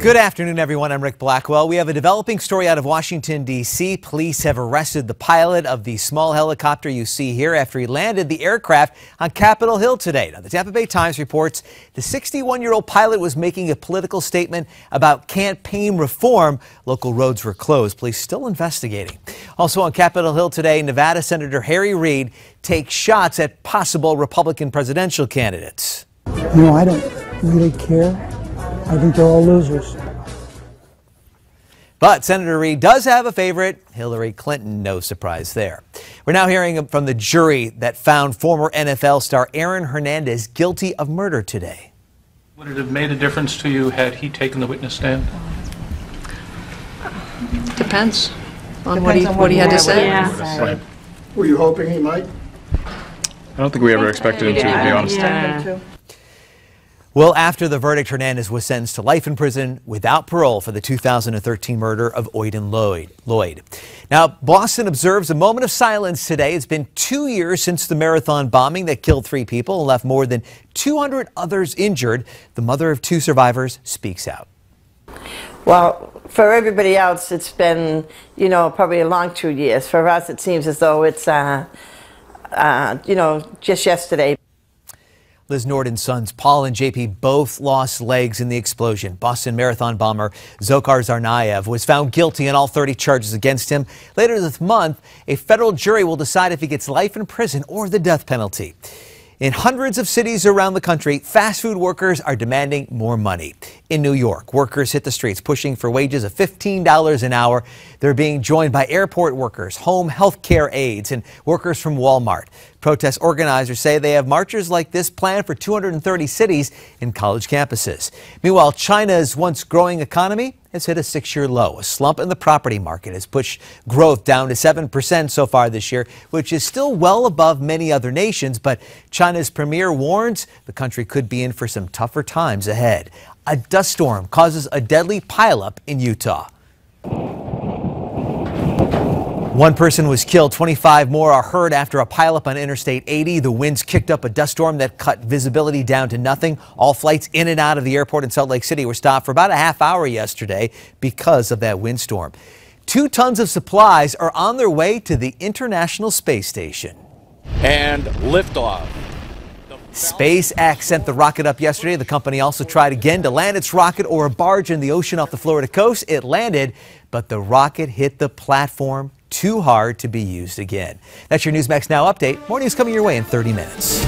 Good afternoon, everyone. I'm Ric Blackwell. We have a developing story out of Washington, D.C. Police have arrested the pilot of the small helicopter you see here after he landed the aircraft on Capitol Hill today. Now, the Tampa Bay Times reports the 61-year-old pilot was making a political statement about campaign reform. Local roads were closed. Police still investigating. Also on Capitol Hill today, Nevada Senator Harry Reid takes shots at possible Republican presidential candidates. I don't really care. I think they're all losers. But Senator Reid does have a favorite, Hillary Clinton. No surprise there. We're now hearing from the jury that found former NFL star Aaron Hernandez guilty of murder today. Would it have made a difference to you had he taken the witness stand? Depends on what he had to say. Right. Were you hoping he might? I don't think we ever expected him to be honest. Yeah. Well, after the verdict, Hernandez was sentenced to life in prison without parole for the 2013 murder of Oyden Lloyd. Now, Boston observes a moment of silence today. It's been 2 years since the marathon bombing that killed 3 people and left more than 200 others injured. The mother of 2 survivors speaks out. Well, for everybody else, it's been, probably a long 2 years. For us, it seems as though it's, just yesterday. Liz Norton's sons, Paul and JP, both lost legs in the explosion. Boston Marathon bomber Dzhokhar Tsarnaev was found guilty on all 30 charges against him. Later this month, a federal jury will decide if he gets life in prison or the death penalty. In hundreds of cities around the country, fast food workers are demanding more money. In New York, workers hit the streets pushing for wages of $15 an hour. They're being joined by airport workers, home health care aides, and workers from Walmart. Protest organizers say they have marches like this planned for 230 cities and college campuses. Meanwhile, China's once growing economy has hit a 6-year low. A slump in the property market has pushed growth down to 7% so far this year, which is still well above many other nations. But China's premier warns the country could be in for some tougher times ahead. A dust storm causes a deadly pileup in Utah. 1 person was killed, 25 more are hurt after a pileup on Interstate 80. The winds kicked up a dust storm that cut visibility down to nothing. All flights in and out of the airport in Salt Lake City were stopped for about a half hour yesterday because of that windstorm. 2 tons of supplies are on their way to the International Space Station. And liftoff. SpaceX sent the rocket up yesterday. The company also tried again to land its rocket or a barge in the ocean off the Florida coast. It landed, but the rocket hit the platform too hard to be used again. That's your Newsmax Now update. More news coming your way in 30 minutes.